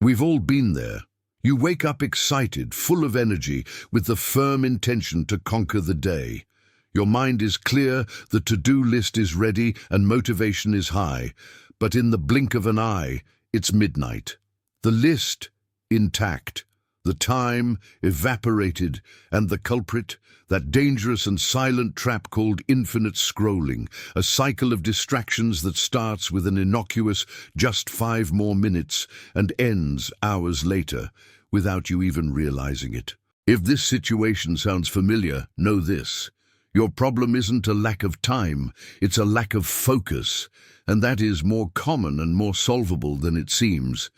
We've all been there. You wake up excited, full of energy, with the firm intention to conquer the day. Your mind is clear, the to-do list is ready, and motivation is high. But in the blink of an eye, it's midnight. The list, intact. The time, evaporated. And the culprit, that dangerous and silent trap called infinite scrolling, a cycle of distractions that starts with an innocuous just 5 more minutes and ends hours later, without you even realizing it. If this situation sounds familiar, know this. Your problem isn't a lack of time, it's a lack of focus, and that is more common and more solvable than it seems.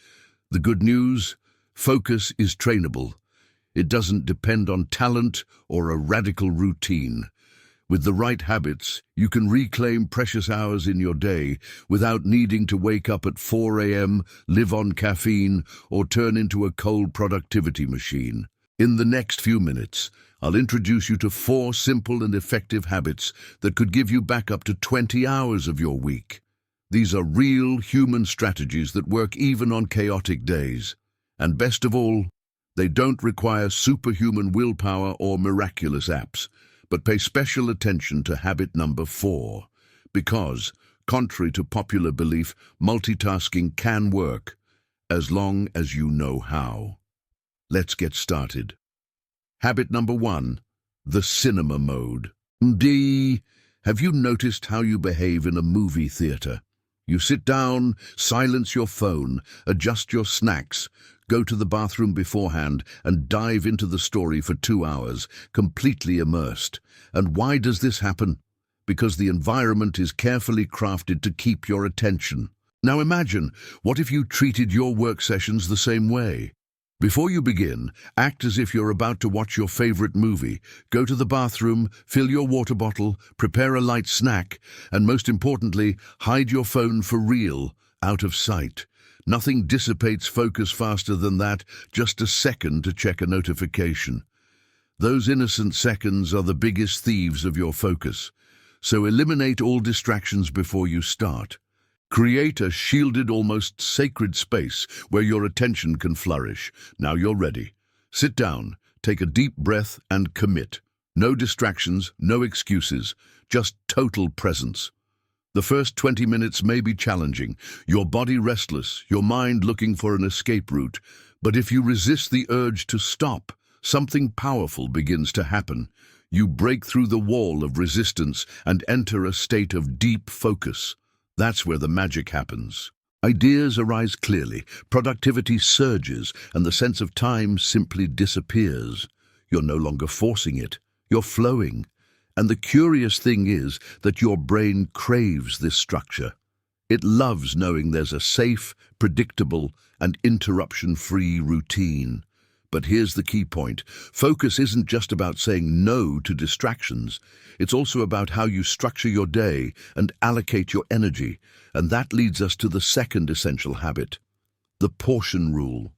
The good news? Focus is trainable. It doesn't depend on talent or a radical routine. With the right habits, you can reclaim precious hours in your day without needing to wake up at 4 a.m., live on caffeine, or turn into a cold productivity machine. In the next few minutes, I'll introduce you to 4 simple and effective habits that could give you back up to 20 hours of your week. These are real human strategies that work even on chaotic days. And best of all, they don't require superhuman willpower or miraculous apps, but pay special attention to habit number 4, because, contrary to popular belief, multitasking can work, as long as you know how. Let's get started. Habit number 1, the cinema mode. Have you noticed how you behave in a movie theater? You sit down, silence your phone, adjust your snacks, go to the bathroom beforehand, and dive into the story for 2 hours, completely immersed. And why does this happen? Because the environment is carefully crafted to keep your attention. Now imagine, what if you treated your work sessions the same way? Before you begin, act as if you're about to watch your favorite movie. Go to the bathroom, fill your water bottle, prepare a light snack, and most importantly, hide your phone for real, out of sight. Nothing dissipates focus faster than that, just a second to check a notification. Those innocent seconds are the biggest thieves of your focus. So eliminate all distractions before you start. Create a shielded, almost sacred space where your attention can flourish. Now you're ready. Sit down, take a deep breath, and commit. No distractions, no excuses, just total presence. The first 20 minutes may be challenging, your body restless, your mind looking for an escape route. But if you resist the urge to stop, something powerful begins to happen. You break through the wall of resistance and enter a state of deep focus. That's where the magic happens. Ideas arise clearly, productivity surges, and the sense of time simply disappears. You're no longer forcing it, you're flowing. And the curious thing is that your brain craves this structure. It loves knowing there's a safe, predictable, and interruption-free routine. But here's the key point. Focus isn't just about saying no to distractions. It's also about how you structure your day and allocate your energy. And that leads us to the second essential habit, the portion rule.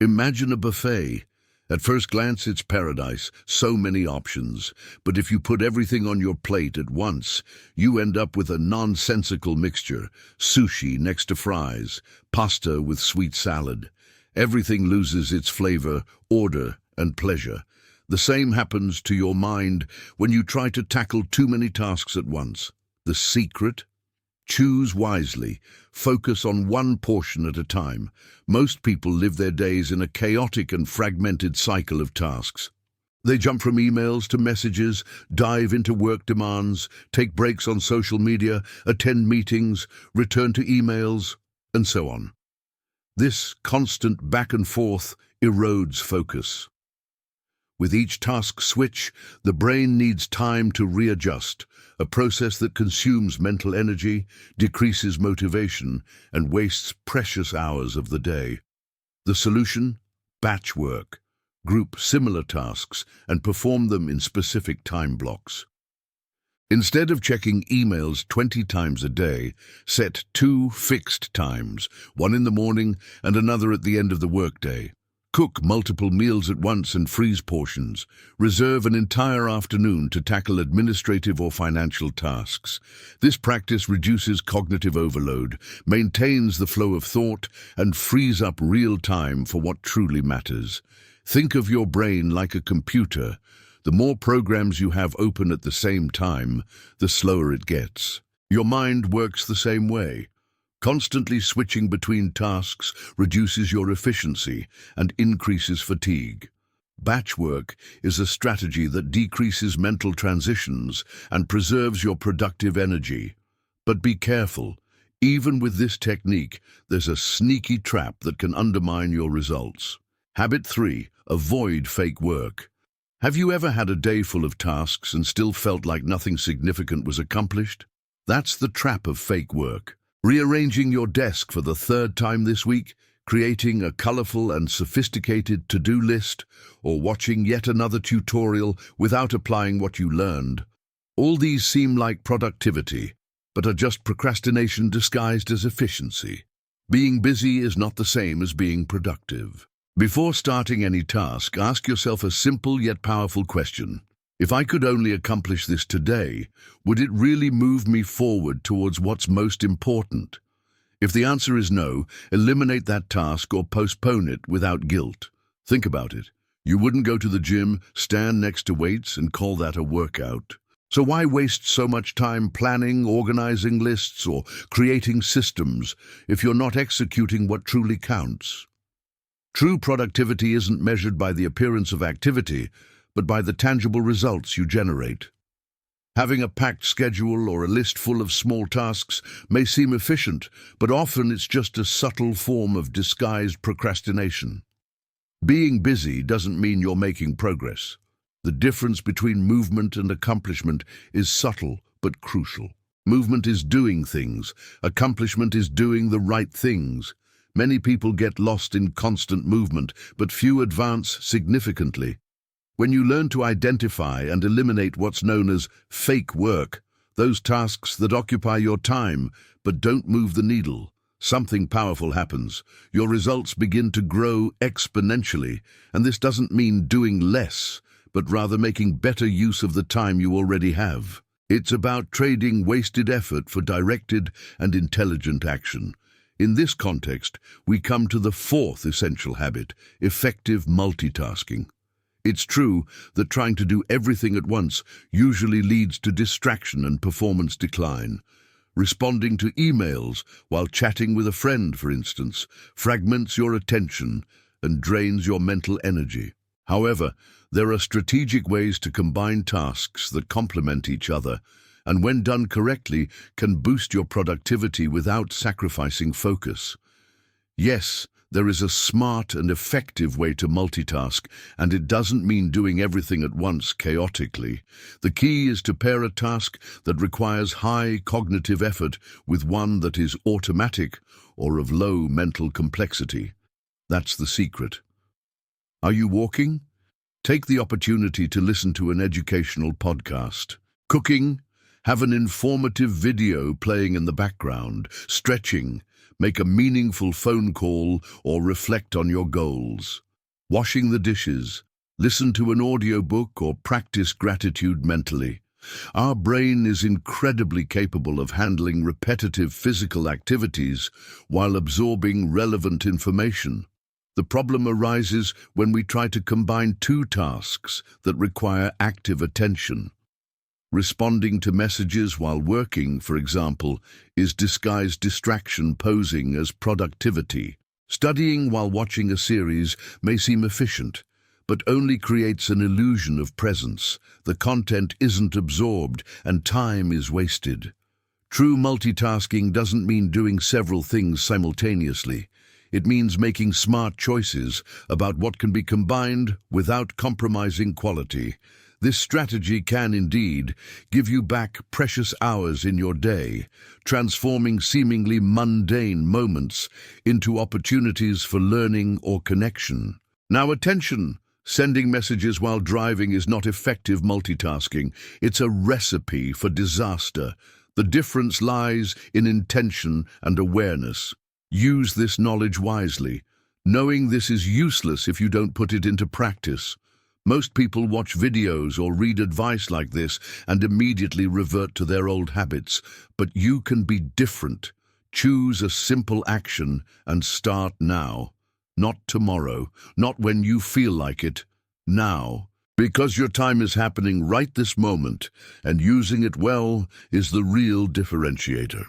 Imagine a buffet. At first glance, it's paradise, so many options. But if you put everything on your plate at once, you end up with a nonsensical mixture. Sushi next to fries, pasta with sweet salad. Everything loses its flavor, order, and pleasure. The same happens to your mind when you try to tackle too many tasks at once. The secret? Choose wisely. Focus on one portion at a time. Most people live their days in a chaotic and fragmented cycle of tasks. They jump from emails to messages, dive into work demands, take breaks on social media, attend meetings, return to emails, and so on. This constant back and forth erodes focus. With each task switch, the brain needs time to readjust, a process that consumes mental energy, decreases motivation, and wastes precious hours of the day. The solution? Batch work. Group similar tasks and perform them in specific time blocks. Instead of checking emails 20 times a day, set 2 fixed times, one in the morning and another at the end of the workday. Cook multiple meals at once and freeze portions. Reserve an entire afternoon to tackle administrative or financial tasks. This practice reduces cognitive overload, maintains the flow of thought, and frees up real time for what truly matters. Think of your brain like a computer. The more programs you have open at the same time, the slower it gets. Your mind works the same way. Constantly switching between tasks reduces your efficiency and increases fatigue. Batch work is a strategy that decreases mental transitions and preserves your productive energy. But be careful. Even with this technique, there's a sneaky trap that can undermine your results. Habit 3. Avoid fake work. Have you ever had a day full of tasks and still felt like nothing significant was accomplished? That's the trap of fake work. Rearranging your desk for the third time this week, creating a colorful and sophisticated to-do list, or watching yet another tutorial without applying what you learned. All these seem like productivity, but are just procrastination disguised as efficiency. Being busy is not the same as being productive. Before starting any task, ask yourself a simple yet powerful question. If I could only accomplish this today, would it really move me forward towards what's most important? If the answer is no, eliminate that task or postpone it without guilt. Think about it. You wouldn't go to the gym, stand next to weights, and call that a workout. So why waste so much time planning, organizing lists, or creating systems if you're not executing what truly counts? True productivity isn't measured by the appearance of activity, but by the tangible results you generate. Having a packed schedule or a list full of small tasks may seem efficient, but often it's just a subtle form of disguised procrastination. Being busy doesn't mean you're making progress. The difference between movement and accomplishment is subtle but crucial. Movement is doing things. Accomplishment is doing the right things. Many people get lost in constant movement, but few advance significantly. When you learn to identify and eliminate what's known as fake work, those tasks that occupy your time but don't move the needle, something powerful happens. Your results begin to grow exponentially, and this doesn't mean doing less, but rather making better use of the time you already have. It's about trading wasted effort for directed and intelligent action. In this context, we come to the fourth essential habit, effective multitasking. It's true that trying to do everything at once usually leads to distraction and performance decline. Responding to emails while chatting with a friend, for instance, fragments your attention and drains your mental energy. However, there are strategic ways to combine tasks that complement each other, and when done correctly, can boost your productivity without sacrificing focus. Yes, there is a smart and effective way to multitask, and it doesn't mean doing everything at once chaotically. The key is to pair a task that requires high cognitive effort with one that is automatic or of low mental complexity. That's the secret. Are you walking? Take the opportunity to listen to an educational podcast. Cooking? Have an informative video playing in the background. Stretching? Make a meaningful phone call or reflect on your goals. Washing the dishes? Listen to an audiobook or practice gratitude mentally. Our brain is incredibly capable of handling repetitive physical activities while absorbing relevant information. The problem arises when we try to combine two tasks that require active attention. Responding to messages while working, for example, is disguised distraction posing as productivity. Studying while watching a series may seem efficient, but only creates an illusion of presence. The content isn't absorbed and time is wasted. True multitasking doesn't mean doing several things simultaneously. It means making smart choices about what can be combined without compromising quality. This strategy can indeed give you back precious hours in your day, transforming seemingly mundane moments into opportunities for learning or connection. Now attention! Sending messages while driving is not effective multitasking. It's a recipe for disaster. The difference lies in intention and awareness. Use this knowledge wisely. knowing this is useless if you don't put it into practice. Most people watch videos or read advice like this and immediately revert to their old habits, but you can be different. Choose a simple action and start now. Not tomorrow, not when you feel like it, now. Because your time is happening right this moment, and using it well is the real differentiator.